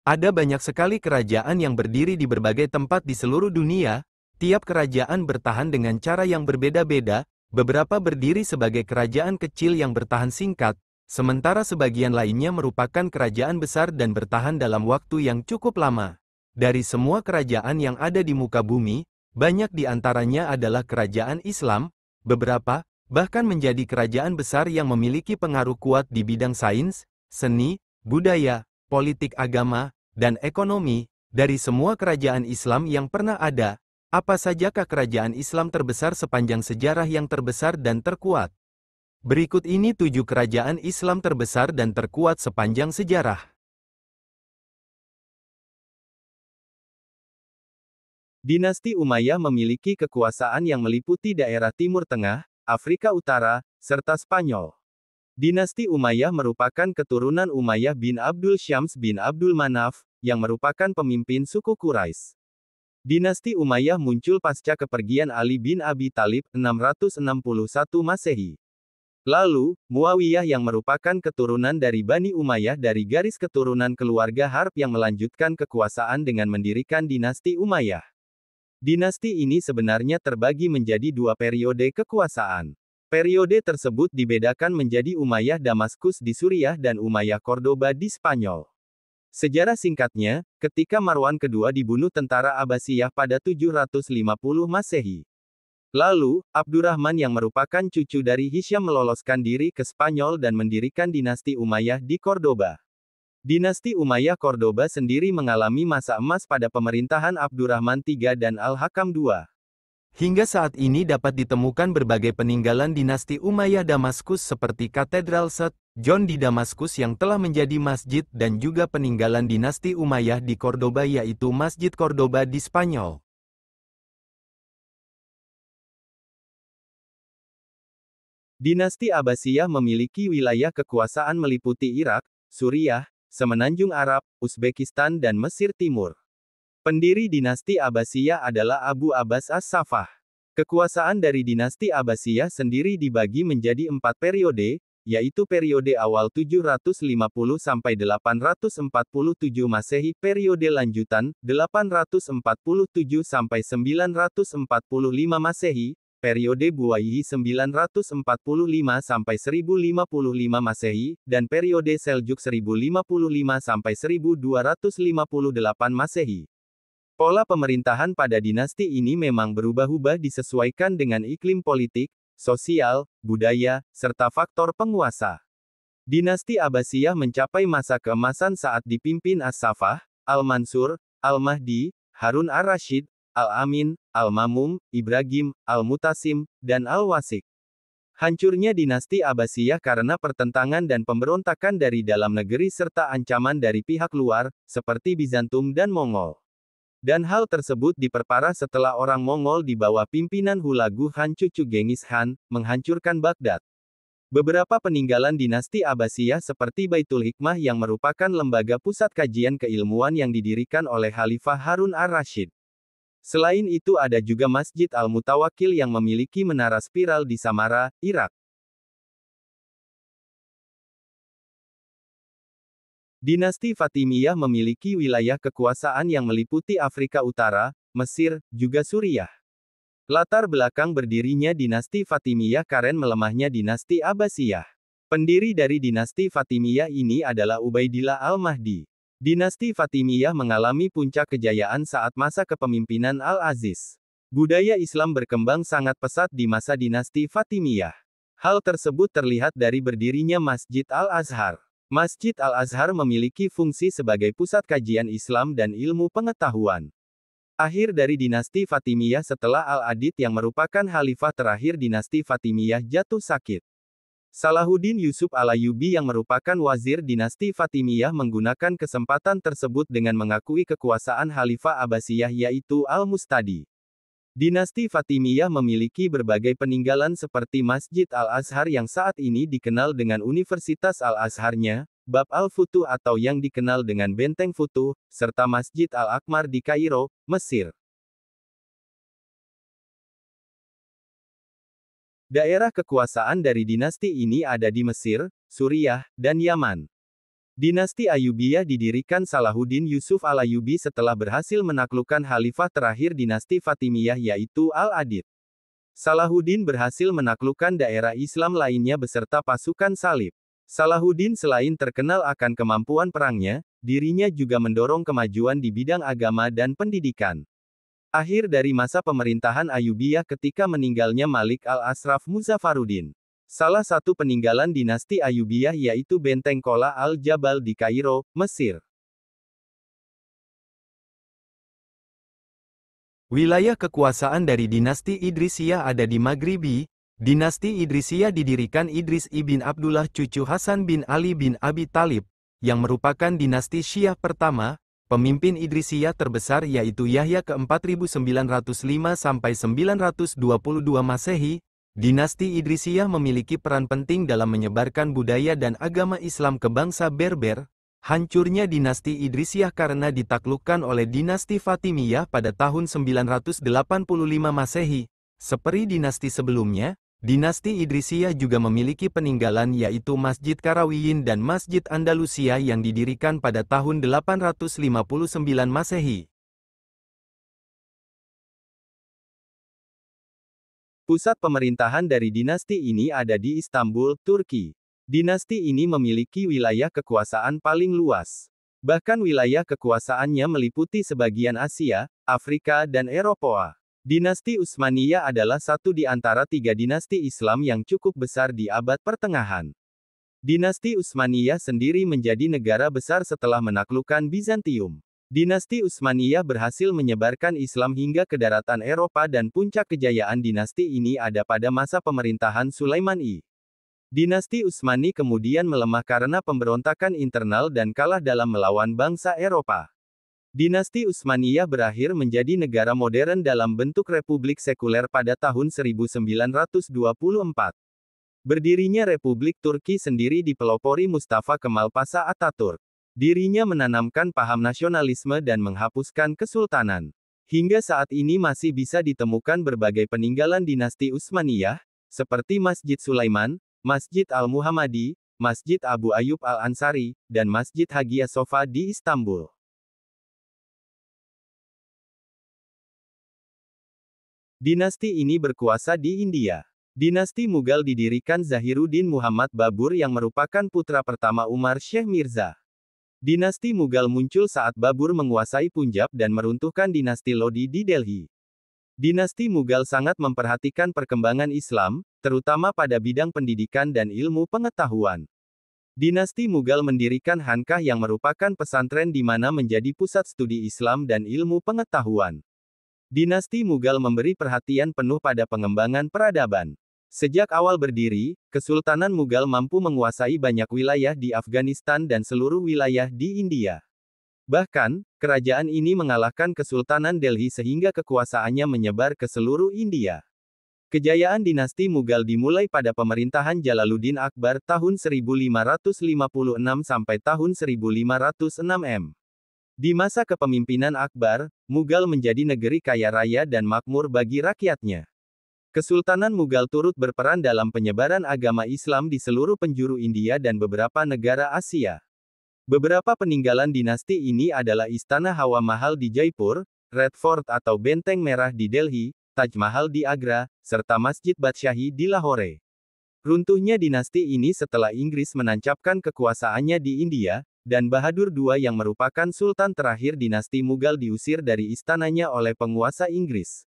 Ada banyak sekali kerajaan yang berdiri di berbagai tempat di seluruh dunia. Tiap kerajaan bertahan dengan cara yang berbeda-beda, beberapa berdiri sebagai kerajaan kecil yang bertahan singkat, sementara sebagian lainnya merupakan kerajaan besar dan bertahan dalam waktu yang cukup lama. Dari semua kerajaan yang ada di muka bumi, banyak di antaranya adalah kerajaan Islam, beberapa bahkan menjadi kerajaan besar yang memiliki pengaruh kuat di bidang sains, seni, budaya, politik agama, dan ekonomi. Dari semua kerajaan Islam yang pernah ada, apa sajakah kerajaan Islam terbesar sepanjang sejarah yang terbesar dan terkuat? Berikut ini 7 kerajaan Islam terbesar dan terkuat sepanjang sejarah. Dinasti Umayyah memiliki kekuasaan yang meliputi daerah Timur Tengah, Afrika Utara, serta Spanyol. Dinasti Umayyah merupakan keturunan Umayyah bin Abdul Syams bin Abdul Manaf, yang merupakan pemimpin suku Quraisy. Dinasti Umayyah muncul pasca kepergian Ali bin Abi Thalib, 661 Masehi. Lalu, Muawiyah yang merupakan keturunan dari Bani Umayyah dari garis keturunan keluarga Harb yang melanjutkan kekuasaan dengan mendirikan dinasti Umayyah. Dinasti ini sebenarnya terbagi menjadi dua periode kekuasaan. Periode tersebut dibedakan menjadi Umayyah Damaskus di Suriah dan Umayyah Cordoba di Spanyol. Sejarah singkatnya, ketika Marwan kedua dibunuh tentara Abbasiyah pada 750 Masehi. Lalu, Abdurrahman yang merupakan cucu dari Hisham meloloskan diri ke Spanyol dan mendirikan dinasti Umayyah di Cordoba. Dinasti Umayyah Cordoba sendiri mengalami masa emas pada pemerintahan Abdurrahman III dan Al-Hakam II. Hingga saat ini dapat ditemukan berbagai peninggalan dinasti Umayyah Damaskus seperti Katedral St. John di Damaskus yang telah menjadi masjid dan juga peninggalan dinasti Umayyah di Cordoba yaitu Masjid Cordoba di Spanyol. Dinasti Abbasiyah memiliki wilayah kekuasaan meliputi Irak, Suriah, Semenanjung Arab, Uzbekistan dan Mesir Timur. Pendiri dinasti Abbasiyah adalah Abu Abbas As-Saffah. Kekuasaan dari dinasti Abbasiyah sendiri dibagi menjadi 4 periode, yaitu periode awal 750 sampai 847 Masehi, periode lanjutan 847 sampai 945 Masehi, periode Buwayhi 945 sampai 1055 Masehi, dan periode Seljuk 1055 sampai 1258 Masehi. Pola pemerintahan pada dinasti ini memang berubah-ubah disesuaikan dengan iklim politik, sosial, budaya, serta faktor penguasa. Dinasti Abbasiyah mencapai masa keemasan saat dipimpin As-Saffah, Al-Mansur, Al-Mahdi, Harun ar-Rasyid, Al-Amin, Al-Mamum, Ibrahim, Al-Mutasim, dan Al-Wasik. Hancurnya dinasti Abbasiyah karena pertentangan dan pemberontakan dari dalam negeri serta ancaman dari pihak luar, seperti Bizantum dan Mongol. Dan hal tersebut diperparah setelah orang Mongol di bawah pimpinan Hulagu Han cucu Genghis Khan, menghancurkan Baghdad. Beberapa peninggalan dinasti Abbasiyah seperti Baitul Hikmah yang merupakan lembaga pusat kajian keilmuan yang didirikan oleh Khalifah Harun ar-Rasyid. Selain itu ada juga Masjid Al-Mutawakkil yang memiliki menara spiral di Samara, Irak. Dinasti Fatimiyah memiliki wilayah kekuasaan yang meliputi Afrika Utara, Mesir, juga Suriah. Latar belakang berdirinya dinasti Fatimiyah karen melemahnya dinasti Abbasiyah. Pendiri dari dinasti Fatimiyah ini adalah Ubaidillah Al-Mahdi. Dinasti Fatimiyah mengalami puncak kejayaan saat masa kepemimpinan Al-Aziz. Budaya Islam berkembang sangat pesat di masa dinasti Fatimiyah. Hal tersebut terlihat dari berdirinya Masjid Al-Azhar. Masjid Al-Azhar memiliki fungsi sebagai pusat kajian Islam dan ilmu pengetahuan. Akhir dari dinasti Fatimiyah setelah Al-Adid yang merupakan khalifah terakhir dinasti Fatimiyah jatuh sakit. Salahuddin Yusuf Al-Ayyubi yang merupakan wazir dinasti Fatimiyah menggunakan kesempatan tersebut dengan mengakui kekuasaan Khalifah Abbasiyah yaitu Al-Mustadi. Dinasti Fatimiyah memiliki berbagai peninggalan seperti Masjid Al-Azhar yang saat ini dikenal dengan Universitas Al-Azharnya, Bab Al-Futuh atau yang dikenal dengan Benteng Futuh, serta Masjid Al-Aqmar di Kairo, Mesir. Daerah kekuasaan dari dinasti ini ada di Mesir, Suriah, dan Yaman. Dinasti Ayyubiyah didirikan Salahuddin Yusuf al-Ayyubi setelah berhasil menaklukkan khalifah terakhir dinasti Fatimiyah yaitu Al-Adid. Salahuddin berhasil menaklukkan daerah Islam lainnya beserta pasukan salib. Salahuddin selain terkenal akan kemampuan perangnya, dirinya juga mendorong kemajuan di bidang agama dan pendidikan. Akhir dari masa pemerintahan Ayyubiyah ketika meninggalnya Malik al-Ashraf Muzaffaruddin. Salah satu peninggalan dinasti Ayyubiyah yaitu Benteng Qala al-Jabal di Kairo, Mesir. Wilayah kekuasaan dari dinasti Idrisiyah ada di Maghribi. Dinasti Idrisiyah didirikan Idris ibn Abdullah cucu Hasan bin Ali bin Abi Thalib, yang merupakan dinasti Syiah pertama. Pemimpin Idrisiyah terbesar yaitu Yahya ke-4905 sampai 922 Masehi. Dinasti Idrisiyah memiliki peran penting dalam menyebarkan budaya dan agama Islam ke bangsa Berber. Hancurnya dinasti Idrisiyah karena ditaklukkan oleh dinasti Fatimiyah pada tahun 985 Masehi. Seperti dinasti sebelumnya, dinasti Idrisiyah juga memiliki peninggalan yaitu Masjid Karawiyin dan Masjid Andalusia yang didirikan pada tahun 859 Masehi. Pusat pemerintahan dari dinasti ini ada di Istanbul, Turki. Dinasti ini memiliki wilayah kekuasaan paling luas. Bahkan wilayah kekuasaannya meliputi sebagian Asia, Afrika dan Eropa. Dinasti Utsmaniyah adalah satu di antara tiga dinasti Islam yang cukup besar di abad pertengahan. Dinasti Utsmaniyah sendiri menjadi negara besar setelah menaklukkan Bizantium. Dinasti Utsmaniyah berhasil menyebarkan Islam hingga ke daratan Eropa dan puncak kejayaan dinasti ini ada pada masa pemerintahan Sulaiman I. Dinasti Utsmani kemudian melemah karena pemberontakan internal dan kalah dalam melawan bangsa Eropa. Dinasti Utsmaniyah berakhir menjadi negara modern dalam bentuk republik sekuler pada tahun 1924. Berdirinya Republik Turki sendiri dipelopori Mustafa Kemal Pasha Atatürk. Dirinya menanamkan paham nasionalisme dan menghapuskan kesultanan. Hingga saat ini masih bisa ditemukan berbagai peninggalan dinasti Utsmaniyah, seperti Masjid Sulaiman, Masjid Al-Muhammadi, Masjid Abu Ayyub Al-Ansari, dan Masjid Hagia Sophia di Istanbul. Dinasti ini berkuasa di India. Dinasti Mughal didirikan Zahiruddin Muhammad Babur yang merupakan putra pertama Umar Syekh Mirza. Dinasti Mughal muncul saat Babur menguasai Punjab dan meruntuhkan dinasti Lodi di Delhi. Dinasti Mughal sangat memperhatikan perkembangan Islam, terutama pada bidang pendidikan dan ilmu pengetahuan. Dinasti Mughal mendirikan Khanqah yang merupakan pesantren di mana menjadi pusat studi Islam dan ilmu pengetahuan. Dinasti Mughal memberi perhatian penuh pada pengembangan peradaban. Sejak awal berdiri, Kesultanan Mughal mampu menguasai banyak wilayah di Afghanistan dan seluruh wilayah di India. Bahkan, kerajaan ini mengalahkan Kesultanan Delhi sehingga kekuasaannya menyebar ke seluruh India. Kejayaan dinasti Mughal dimulai pada pemerintahan Jalaluddin Akbar tahun 1556 sampai tahun 1506 m. Di masa kepemimpinan Akbar, Mughal menjadi negeri kaya raya dan makmur bagi rakyatnya. Kesultanan Mughal turut berperan dalam penyebaran agama Islam di seluruh penjuru India dan beberapa negara Asia. Beberapa peninggalan dinasti ini adalah Istana Hawa Mahal di Jaipur, Red Fort atau Benteng Merah di Delhi, Taj Mahal di Agra, serta Masjid Badshahi di Lahore. Runtuhnya dinasti ini setelah Inggris menancapkan kekuasaannya di India, dan Bahadur II yang merupakan sultan terakhir dinasti Mughal diusir dari istananya oleh penguasa Inggris.